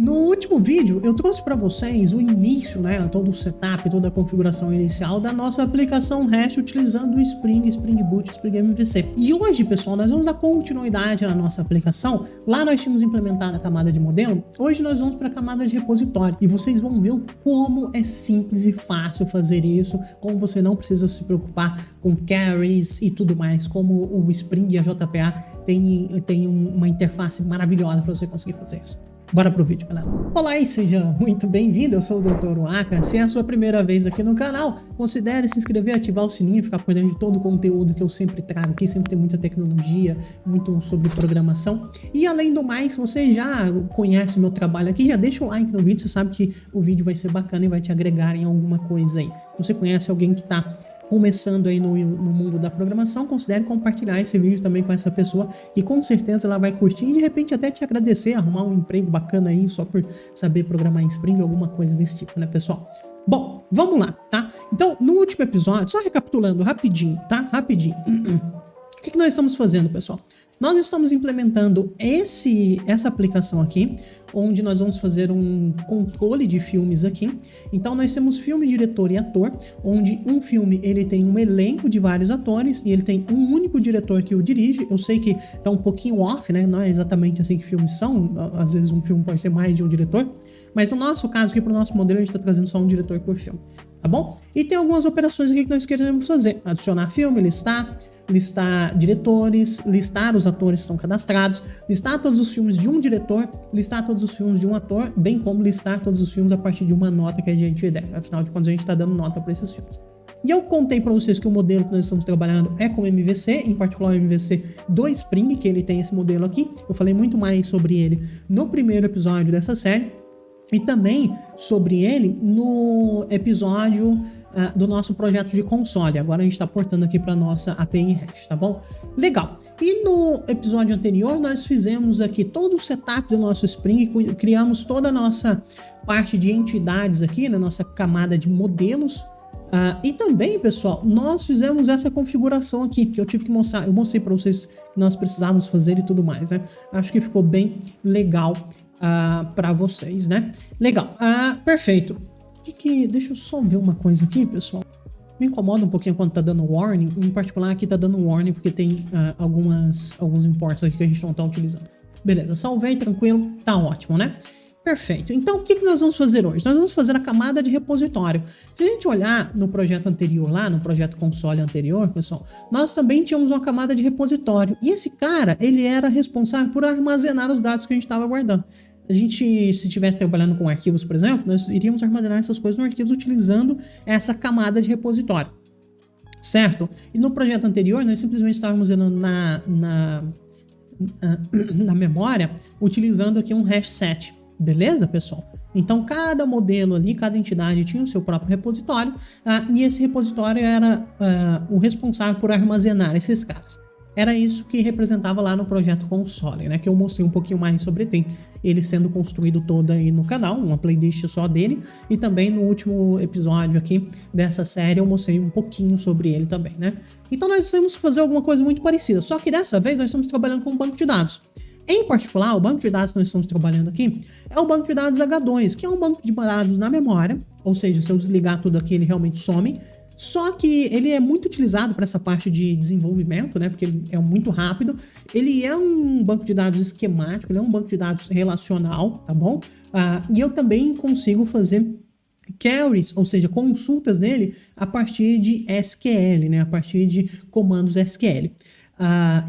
No último vídeo eu trouxe para vocês o início, né, todo o setup, toda a configuração inicial da nossa aplicação REST utilizando o Spring Boot, Spring MVC. E hoje, pessoal, nós vamos dar continuidade na nossa aplicação. Lá nós tínhamos implementado a camada de modelo, hoje nós vamos para a camada de repositório e vocês vão ver como é simples e fácil fazer isso, como você não precisa se preocupar com carries e tudo mais, como o Spring e a JPA tem uma interface maravilhosa para você conseguir fazer isso. Bora pro vídeo, galera. Olá e seja muito bem-vindo, eu sou o Dr. Waka. Se é a sua primeira vez aqui no canal, considere se inscrever, ativar o sininho, ficar por dentro de todo o conteúdo que eu sempre trago aqui, sempre tem muita tecnologia, muito sobre programação. E além do mais, se você já conhece o meu trabalho aqui, já deixa um like no vídeo, você sabe que o vídeo vai ser bacana e vai te agregar em alguma coisa aí. Se você conhece alguém que tá começando aí no mundo da programação, considere compartilhar esse vídeo também com essa pessoa que com certeza ela vai curtir e de repente até te agradecer, arrumar um emprego bacana aí só por saber programar em Spring, alguma coisa desse tipo, né, pessoal? Bom, vamos lá, tá? Então, no último episódio, só recapitulando rapidinho, tá? Rapidinho. O que nós estamos fazendo, pessoal? Nós estamos implementando essa aplicação aqui, onde nós vamos fazer um controle de filmes aqui. Então nós temos filme, diretor e ator, onde um filme ele tem um elenco de vários atores e ele tem um único diretor que o dirige. Eu sei que tá um pouquinho off, né? Não é exatamente assim que filmes são, às vezes um filme pode ter mais de um diretor, mas no nosso caso aqui, pro nosso modelo, a gente tá trazendo só um diretor por filme, tá bom? E tem algumas operações aqui que nós queremos fazer: adicionar filme, listar diretores, listar os atores que estão cadastrados, listar todos os filmes de um diretor, listar todos os filmes de um ator, bem como listar todos os filmes a partir de uma nota que a gente der. Afinal de contas, a gente está dando nota para esses filmes. E eu contei para vocês que o modelo que nós estamos trabalhando é com MVC, em particular o MVC do Spring, que ele tem esse modelo aqui. Eu falei muito mais sobre ele no primeiro episódio dessa série e também sobre ele no episódio do nosso projeto de console. Agora a gente está portando aqui para nossa API REST, tá bom? Legal. E no episódio anterior nós fizemos aqui todo o setup do nosso Spring, criamos toda a nossa parte de entidades aqui, na nossa camada de modelos. E também, pessoal, nós fizemos essa configuração aqui, que eu tive que mostrar, eu mostrei para vocês que nós precisávamos fazer e tudo mais, né? Acho que ficou bem legal para vocês, né? Legal. Perfeito. Deixa eu só ver uma coisa aqui, pessoal. Me incomoda um pouquinho quando tá dando warning. Em particular aqui tá dando warning porque tem alguns imports aqui que a gente não tá utilizando. Beleza, salvei, tranquilo, tá ótimo, né? Perfeito. Então o que nós vamos fazer hoje? Nós vamos fazer a camada de repositório. Se a gente olhar no projeto anterior lá, no projeto console anterior, pessoal, nós também tínhamos uma camada de repositório. E esse cara, ele era responsável por armazenar os dados que a gente estava guardando. A gente, se estivesse trabalhando com arquivos, por exemplo, nós iríamos armazenar essas coisas no arquivo utilizando essa camada de repositório, certo? E no projeto anterior, nós simplesmente estávamos na memória, utilizando aqui um hash set, beleza, pessoal? Então, cada modelo ali, cada entidade tinha o seu próprio repositório, e esse repositório era o responsável por armazenar esses caras. Era isso que representava lá no projeto console, né? Que eu mostrei um pouquinho mais sobre ele sendo construído todo aí no canal, uma playlist só dele. E também no último episódio aqui dessa série eu mostrei um pouquinho sobre ele também, né? Então nós temos que fazer alguma coisa muito parecida, só que dessa vez nós estamos trabalhando com um banco de dados. Em particular, o banco de dados que nós estamos trabalhando aqui é o banco de dados H2, que é um banco de dados na memória, ou seja, se eu desligar tudo aqui ele realmente some. Só que ele é muito utilizado para essa parte de desenvolvimento, né? Porque ele é muito rápido. Ele é um banco de dados esquemático, ele é um banco de dados relacional, tá bom? E eu também consigo fazer queries, ou seja, consultas nele a partir de SQL, né? A partir de comandos SQL.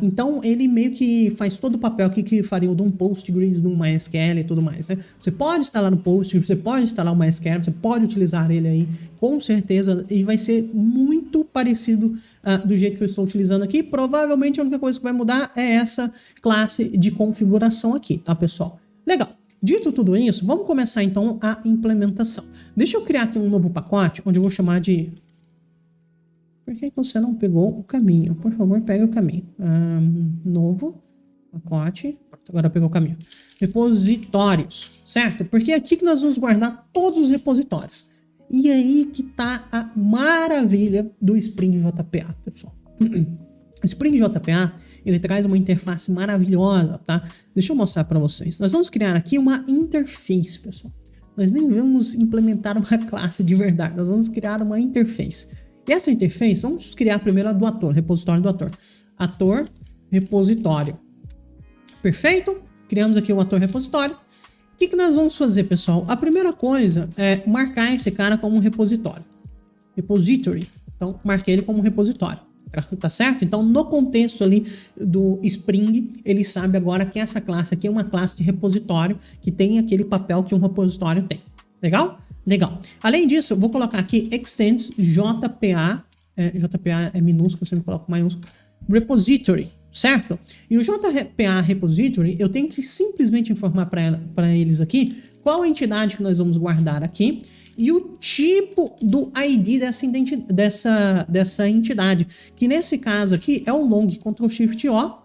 Então ele meio que faz todo o papel aqui que faria o de um Postgres, de um MySQL e tudo mais, né? Você pode instalar no Postgres, você pode instalar o MySQL, você pode utilizar ele aí com certeza e vai ser muito parecido do jeito que eu estou utilizando aqui. Provavelmente a única coisa que vai mudar é essa classe de configuração aqui, tá, pessoal? Legal. Dito tudo isso, vamos começar então a implementação. Deixa eu criar aqui um novo pacote onde eu vou chamar de... Por que você não pegou o caminho? Por favor, pegue o caminho. Novo pacote. Pronto, agora pegou o caminho. Repositórios, certo? Porque é aqui que nós vamos guardar todos os repositórios. E aí que tá a maravilha do Spring JPA, pessoal. Spring JPA, ele traz uma interface maravilhosa, tá? Deixa eu mostrar para vocês. Nós vamos criar aqui uma interface, pessoal. Nós nem vamos implementar uma classe de verdade, nós vamos criar uma interface. E essa interface, vamos criar primeiro a do ator, repositório do ator. Ator, repositório. Perfeito? Criamos aqui o ator repositório. O que nós vamos fazer, pessoal? A primeira coisa é marcar esse cara como um repositório. Repository. Então, marquei ele como um repositório. Tá certo? Então, no contexto ali do Spring, ele sabe agora que essa classe aqui é uma classe de repositório que tem aquele papel que um repositório tem. Legal? Legal. Além disso, eu vou colocar aqui extends JPA. JPA é minúsculo, eu sempre coloco maiúsculo. Repository. Certo? E o JPA Repository, eu tenho que simplesmente informar para eles aqui qual a entidade que nós vamos guardar aqui e o tipo do ID dessa entidade, que nesse caso aqui é o long Ctrl Shift O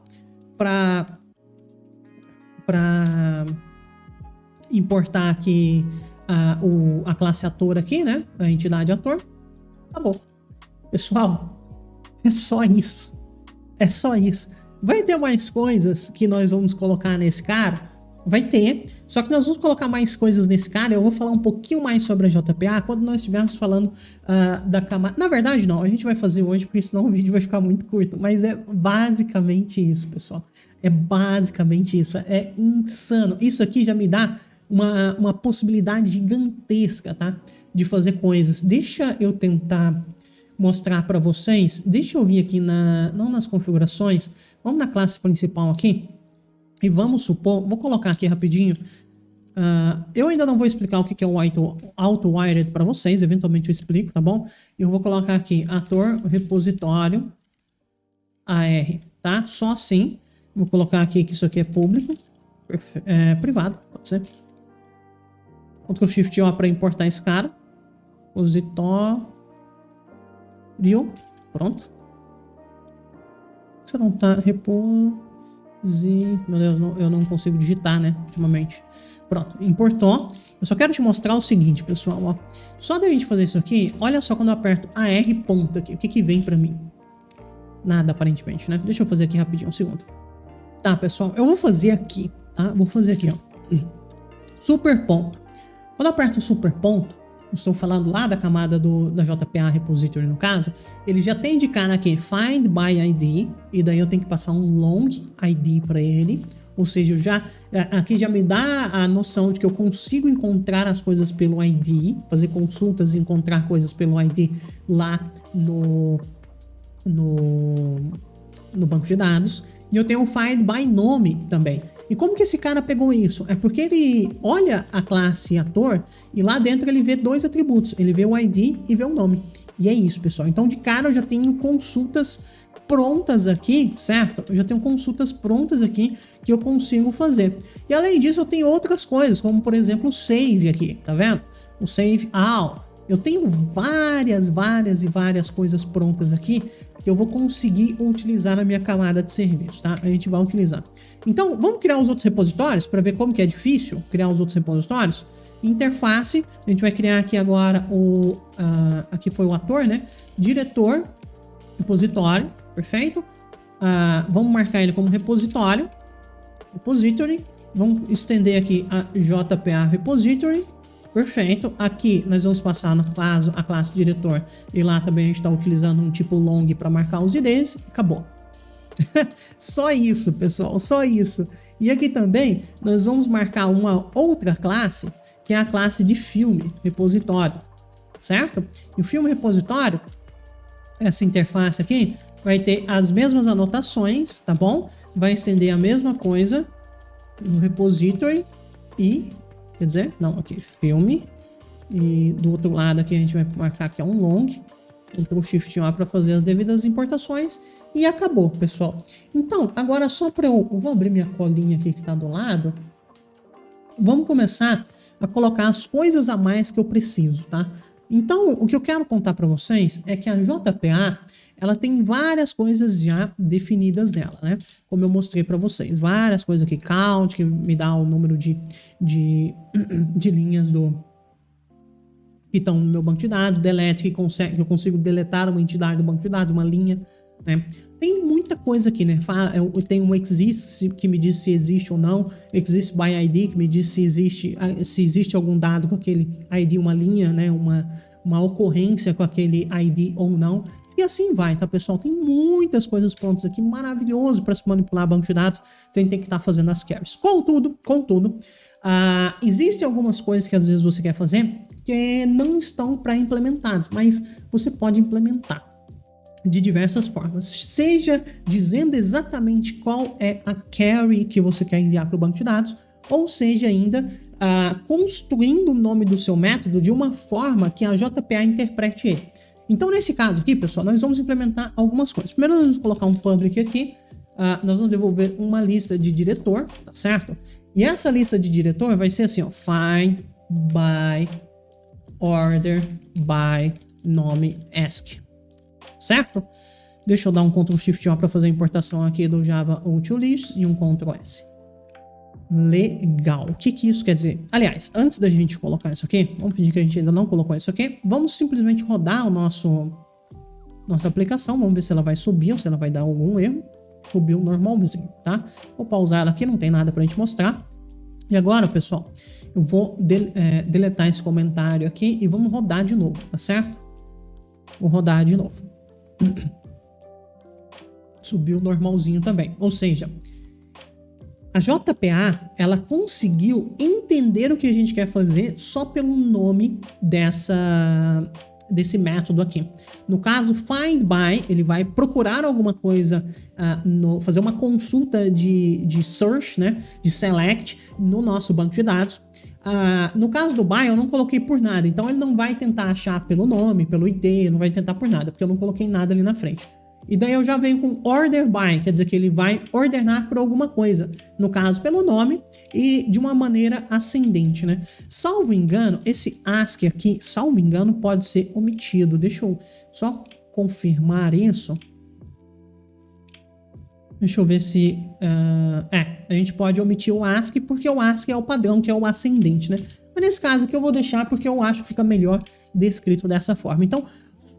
para importar aqui a classe ator aqui, né? A entidade ator. Acabou. Pessoal, é só isso. É só isso. Vai ter mais coisas que nós vamos colocar nesse cara? Vai ter. Só que nós vamos colocar mais coisas nesse cara. Eu vou falar um pouquinho mais sobre a JPA quando nós estivermos falando da camada. Na verdade, não. A gente vai fazer hoje, porque senão o vídeo vai ficar muito curto. Mas é basicamente isso, pessoal. É basicamente isso. É insano. Isso aqui já me dá uma possibilidade gigantesca, tá? De fazer coisas. Deixa eu tentar mostrar para vocês. Deixa eu vir aqui não nas configurações, vamos na classe principal aqui e vamos supor, vou colocar aqui rapidinho, eu ainda não vou explicar o que é o auto-wired para vocês, eventualmente eu explico, tá bom? Eu vou colocar aqui ator repositório AR, tá? Só assim, vou colocar aqui que isso aqui é público, privado, pode ser. Ctrl Shift O para importar esse cara, repositório. Pronto. Você não tá Meu Deus, eu não consigo digitar, né? Ultimamente. Pronto, importou. Eu só quero te mostrar o seguinte, pessoal. Ó. Só da gente fazer isso aqui, olha só quando eu aperto AR ponto aqui. O que vem pra mim? Nada, aparentemente, né? Deixa eu fazer aqui rapidinho, um segundo. Tá, pessoal, eu vou fazer aqui, tá? Vou fazer aqui, ó. Super ponto. Quando eu aperto super ponto, estou falando lá da camada da JPA Repository no caso, ele já tem de cara aqui Find by ID, e daí eu tenho que passar um long ID para ele, ou seja, aqui já me dá a noção de que eu consigo encontrar as coisas pelo ID, fazer consultas e encontrar coisas pelo ID lá no banco de dados, e eu tenho o Find by nome também. E como que esse cara pegou isso? É porque ele olha a classe ator e lá dentro ele vê dois atributos. Ele vê o ID e vê o nome. E é isso, pessoal. Então, de cara, eu já tenho consultas prontas aqui, certo? Eu já tenho consultas prontas aqui que eu consigo fazer. E além disso, eu tenho outras coisas, como por exemplo o save aqui, tá vendo? O save all. Eu tenho várias coisas prontas aqui que eu vou conseguir utilizar na minha camada de serviço, tá? A gente vai utilizar. Então, vamos criar os outros repositórios para ver como que é difícil criar os outros repositórios. Interface, a gente vai criar aqui agora aqui foi o ator, né? Diretor, repositório, perfeito? Vamos marcar ele como repositório, repository. Vamos estender aqui a JPA Repository. Perfeito. Aqui nós vamos passar no caso a classe diretor e lá também a gente está utilizando um tipo long para marcar os IDs. Acabou. Só isso, pessoal, só isso. E aqui também nós vamos marcar uma outra classe que é a classe de filme repositório, certo? E o filme repositório, essa interface aqui vai ter as mesmas anotações, tá bom? Vai estender a mesma coisa no repository e quer dizer, não, aqui, filme. E do outro lado aqui a gente vai marcar que é um long. Ctrl Shift A para fazer as devidas importações. E acabou, pessoal. Então, agora só para eu vou abrir minha colinha aqui que está do lado. Vamos começar a colocar as coisas a mais que eu preciso, tá? Então, o que eu quero contar para vocês é que a JPA, ela tem várias coisas já definidas nela, né? Como eu mostrei para vocês, várias coisas aqui, count, que me dá o número de linhas que estão no meu banco de dados, delete, que eu consigo deletar uma entidade do banco de dados, uma linha, né? Tem muita coisa aqui, né? Tem um exist que me diz se existe ou não, exist by ID que me diz se existe algum dado com aquele ID, uma linha, né? Uma ocorrência com aquele ID ou não. E assim vai, tá, pessoal? Tem muitas coisas prontas aqui, maravilhoso para se manipular banco de dados sem ter que estar fazendo as carries. Contudo, existem algumas coisas que às vezes você quer fazer que não estão pré-implementadas, mas você pode implementar de diversas formas, seja dizendo exatamente qual é a query que você quer enviar para o banco de dados, ou seja ainda construindo o nome do seu método de uma forma que a JPA interprete ele. Então nesse caso aqui, pessoal, nós vamos implementar algumas coisas. Primeiro nós vamos colocar um public aqui, nós vamos devolver uma lista de diretor, tá certo? E essa lista de diretor vai ser assim, ó, find by order by nome ask. Certo? Deixa eu dar um Ctrl Shift O para fazer a importação aqui do Java Utilist e um Ctrl S. Legal. O que isso quer dizer? Aliás, antes da gente colocar isso aqui, vamos fingir que a gente ainda não colocou isso aqui, vamos simplesmente rodar nossa aplicação, vamos ver se ela vai subir ou se ela vai dar algum erro. Subiu normalzinho, tá? Vou pausar ela aqui, não tem nada pra gente mostrar. E agora, pessoal, eu vou deletar esse comentário aqui e vamos rodar de novo, tá certo? Vou rodar de novo. Subiu normalzinho também. Ou seja, a JPA, ela conseguiu entender o que a gente quer fazer só pelo nome desse método aqui. No caso, find by, ele vai procurar alguma coisa, fazer uma consulta de search, né, de select no nosso banco de dados. No caso do by, eu não coloquei por nada, então ele não vai tentar achar pelo nome, pelo ID, não vai tentar por nada, porque eu não coloquei nada ali na frente. E daí eu já venho com order by, quer dizer que ele vai ordenar por alguma coisa, no caso pelo nome e de uma maneira ascendente, né? Salvo engano, esse ask aqui, salvo engano, pode ser omitido. Deixa eu só confirmar isso. Deixa eu ver se... a gente pode omitir o ask, porque o ask é o padrão, que é o ascendente, né? Mas nesse caso aqui eu vou deixar porque eu acho que fica melhor descrito dessa forma. Então,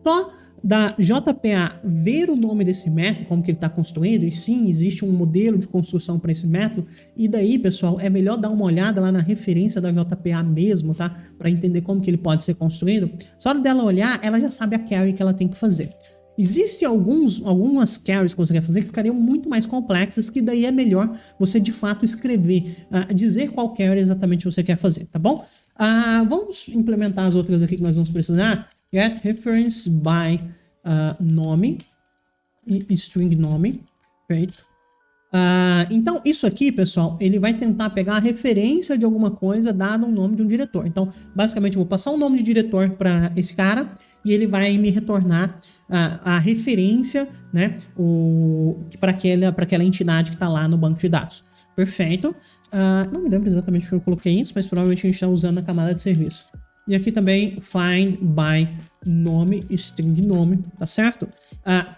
só da JPA ver o nome desse método, como que ele está construído, e sim, existe um modelo de construção para esse método, e daí, pessoal, é melhor dar uma olhada lá na referência da JPA mesmo, tá? Para entender como que ele pode ser construído. Só dela olhar, ela já sabe a query que ela tem que fazer. Existem algumas queries que você quer fazer que ficariam muito mais complexas, que daí é melhor você de fato escrever, dizer qual query exatamente você quer fazer, tá bom? Vamos implementar as outras aqui que nós vamos precisar. Get reference by nome e string nome, perfeito. Então isso aqui, pessoal, ele vai tentar pegar a referência de alguma coisa dado um nome de um diretor. Então basicamente eu vou passar um nome de diretor para esse cara e ele vai me retornar a referência, né, para aquela entidade que está lá no banco de dados. Perfeito. Não me lembro exatamente porque eu coloquei isso, mas provavelmente a gente está usando a camada de serviço. E aqui também find by nome, string nome, tá certo?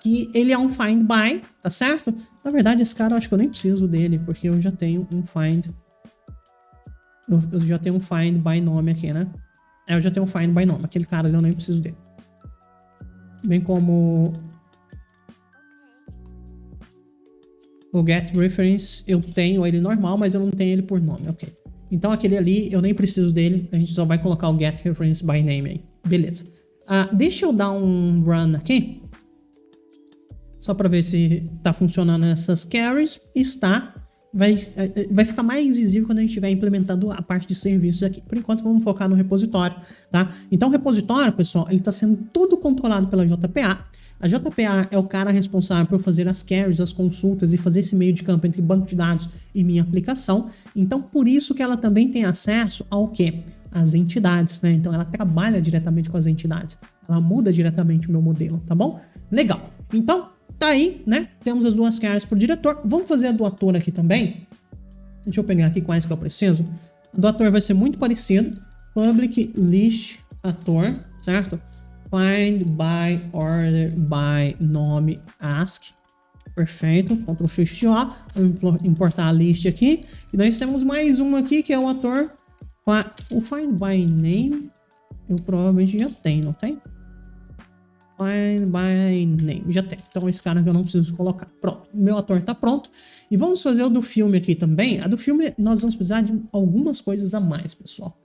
Que ele é um find by, tá certo? Na verdade, esse cara eu acho que eu nem preciso dele, porque eu já tenho um find. Eu já tenho um find by nome aqui, né? Eu já tenho um find by nome. Aquele cara ali eu nem preciso dele. Bem como o get reference, eu tenho ele normal, mas eu não tenho ele por nome, ok. Então aquele ali, eu nem preciso dele, a gente só vai colocar o get reference by name aí. Beleza. Deixa eu dar um run aqui, só para ver se tá funcionando essas carries. Está. Vai ficar mais visível quando a gente estiver implementando a parte de serviços aqui. Por enquanto, vamos focar no repositório, tá? Então, o repositório, pessoal, ele está sendo todo controlado pela JPA. A JPA é o cara responsável por fazer as carries, as consultas e fazer esse meio de campo entre banco de dados e minha aplicação. Então, por isso que ela também tem acesso ao quê? As entidades, né? Então, ela trabalha diretamente com as entidades. Ela muda diretamente o meu modelo, tá bom? Legal. Então, tá aí, né? Temos as duas carries pro diretor. Vamos fazer a do ator aqui também. Deixa eu pegar aqui quais que eu preciso. A do ator vai ser muito parecido. Public list ator, certo? Find by order by nome ask. Perfeito. Ctrl Shift O. Vamos importar a list aqui. E nós temos mais um aqui que é o ator. O find by name eu provavelmente já tenho, não tem? Find by name. Já tem. Então esse cara que eu não preciso colocar. Pronto. Meu ator tá pronto. E vamos fazer o do filme aqui também. A do filme nós vamos precisar de algumas coisas a mais, pessoal.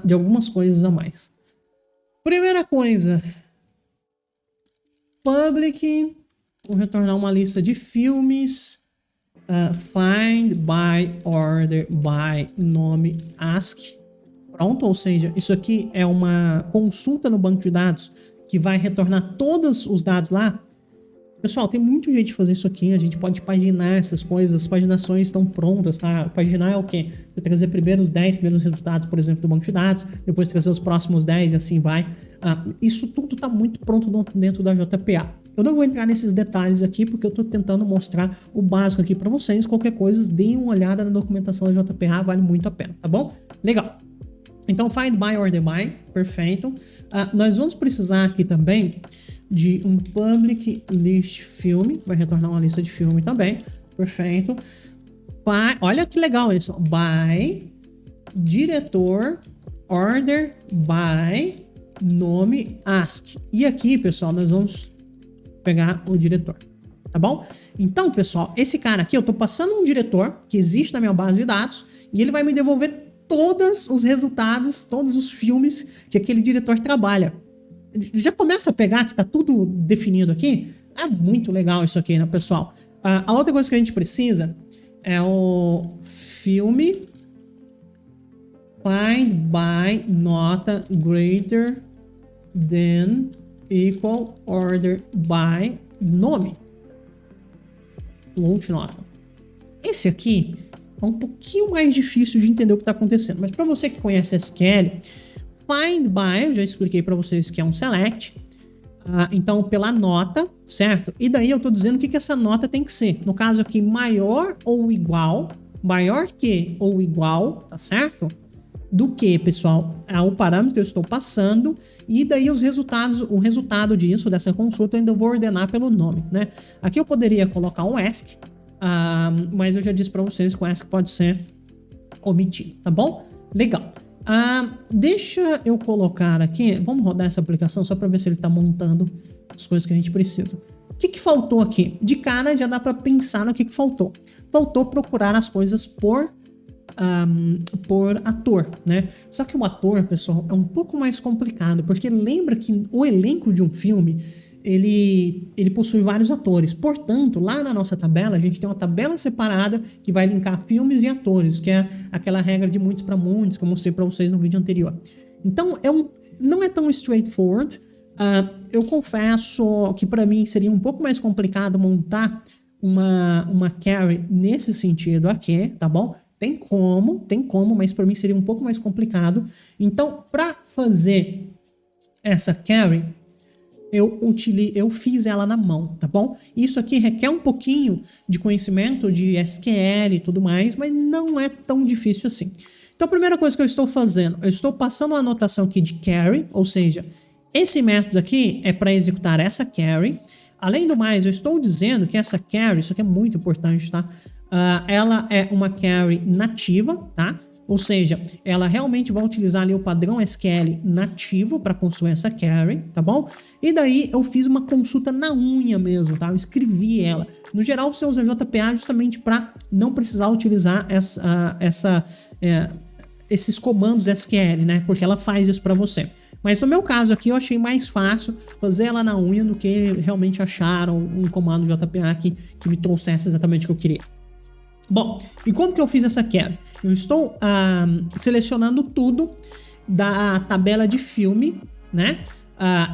De algumas coisas a mais. Primeira coisa. Public. Vou retornar uma lista de filmes. Find by order by nome ask. Pronto, ou seja, isso aqui é uma consulta no banco de dados que vai retornar todos os dados lá. Pessoal, tem muito jeito de fazer isso aqui. A gente pode paginar essas coisas. As paginações estão prontas, tá? Paginar é o quê? Você trazer primeiro os 10 primeiros resultados, por exemplo, do banco de dados, depois trazer os próximos 10 e assim vai. Isso tudo está muito pronto dentro da JPA. Eu não vou entrar nesses detalhes aqui porque eu estou tentando mostrar o básico aqui para vocês. Qualquer coisa, deem uma olhada na documentação da JPA, vale muito a pena, tá bom? Legal. Então, find by order by, perfeito. Nós vamos precisar aqui também de um public list filme, vai retornar uma lista de filme também, perfeito. Olha que legal isso, by diretor, order by nome ask. E aqui, pessoal, nós vamos pegar o diretor, tá bom? Então, pessoal, esse cara aqui, eu tô passando um diretor que existe na minha base de dados e ele vai me devolver todos os resultados, todos os filmes que aquele diretor trabalha. Já começa a pegar que tá tudo definido aqui? É muito legal isso aqui, né, pessoal? A outra coisa que a gente precisa é o filme find by nota greater than equal order by nome. Launch nota. Esse aqui é um pouquinho mais difícil de entender o que está acontecendo, mas para você que conhece SQL, find by, eu já expliquei para vocês que é um select, então pela nota, certo? E daí eu estou dizendo o que essa nota tem que ser. No caso aqui, maior ou igual, maior que ou igual, tá certo? Do que, pessoal, é o parâmetro que eu estou passando, e daí os resultados, o resultado disso, dessa consulta, eu ainda vou ordenar pelo nome, né? Aqui eu poderia colocar um ask, mas eu já disse para vocês que o ask pode ser omitido, tá bom? Legal. Deixa eu colocar aqui, vamos rodar essa aplicação só para ver se ele está montando as coisas que a gente precisa. O que faltou aqui? De cara já dá para pensar no que faltou. Faltou procurar as coisas por ator, né? Só que o ator, pessoal, é um pouco mais complicado, porque lembra que o elenco de um filme ele possui vários atores. Portanto, lá na nossa tabela, a gente tem uma tabela separada que vai linkar filmes e atores, que é aquela regra de muitos para muitos, que eu mostrei para vocês no vídeo anterior. Então, não é tão straightforward. Eu confesso que para mim seria um pouco mais complicado montar uma carry nesse sentido aqui, tá bom? Tem como, mas para mim seria um pouco mais complicado. Então, para fazer essa carry, eu fiz ela na mão, tá bom? Isso aqui requer um pouquinho de conhecimento de SQL e tudo mais, mas não é tão difícil assim. Então, a primeira coisa que eu estou fazendo, eu estou passando uma anotação aqui de carry, ou seja, esse método aqui é para executar essa carry. Além do mais, eu estou dizendo que essa carry, isso aqui é muito importante, tá? Ela é uma carry nativa, tá? Ou seja, ela realmente vai utilizar ali o padrão SQL nativo para construir essa carry, tá bom? E daí eu fiz uma consulta na unha mesmo, tá? Eu escrevi ela. No geral, você usa JPA justamente para não precisar utilizar esses comandos SQL, né? Porque ela faz isso para você. Mas no meu caso aqui, eu achei mais fácil fazer ela na unha do que realmente achar um comando JPA que me trouxesse exatamente o que eu queria. Bom, e como que eu fiz essa carry? Eu estou selecionando tudo da tabela de filme, né?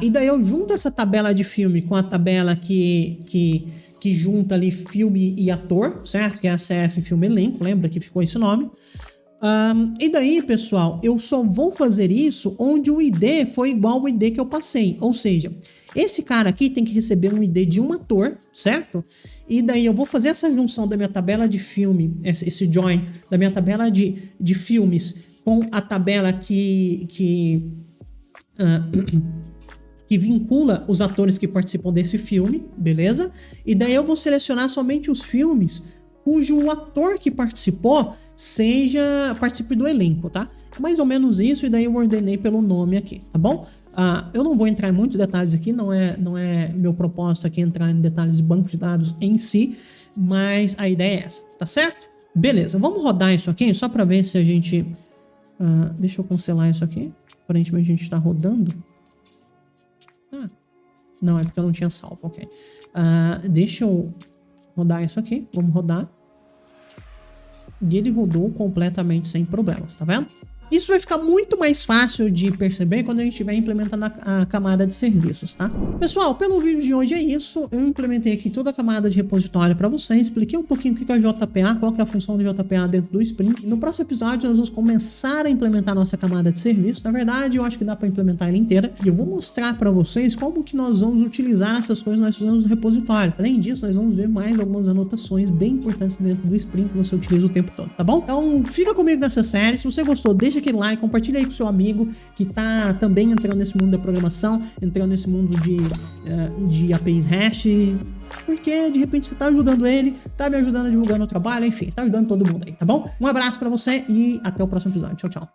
E daí eu junto essa tabela de filme com a tabela que junta ali filme e ator, certo? Que é a CF Filme Elenco, lembra que ficou esse nome? E daí, pessoal, eu só vou fazer isso onde o ID foi igual ao ID que eu passei. Ou seja, esse cara aqui tem que receber um ID de um ator, certo? E daí eu vou fazer essa junção da minha tabela de filme, esse join da minha tabela de filmes com a tabela que vincula os atores que participam desse filme, beleza? E daí eu vou selecionar somente os filmes cujo ator que participou participe do elenco, tá? É mais ou menos isso, e daí eu ordenei pelo nome aqui, tá bom? Eu não vou entrar em muitos detalhes aqui, não é meu propósito aqui entrar em detalhes de banco de dados em si, mas a ideia é essa, tá certo? Beleza, vamos rodar isso aqui só para ver se a gente... deixa eu cancelar isso aqui. Aparentemente a gente está rodando. Não, é porque eu não tinha salvo, ok. Deixa eu rodar isso aqui, vamos rodar. E ele rodou completamente sem problemas, tá vendo? Isso vai ficar muito mais fácil de perceber quando a gente estiver implementando a camada de serviços, tá? Pessoal, pelo vídeo de hoje é isso. Eu implementei aqui toda a camada de repositório para vocês, expliquei um pouquinho o que é JPA, qual que é a função do JPA dentro do Spring. No próximo episódio nós vamos começar a implementar a nossa camada de serviços. Na verdade, eu acho que dá para implementar ela inteira, e eu vou mostrar para vocês como que nós vamos utilizar essas coisas que nós fizemos no repositório. Além disso, nós vamos ver mais algumas anotações bem importantes dentro do Spring que você utiliza o tempo todo, tá bom? Então, fica comigo nessa série. Se você gostou, deixa aquele like, compartilha aí com seu amigo que tá também entrando nesse mundo da programação, entrando nesse mundo de APIs hash, porque de repente você tá ajudando ele, tá me ajudando a divulgar o trabalho, enfim, tá ajudando todo mundo aí, tá bom? Um abraço pra você e até o próximo episódio. Tchau, tchau.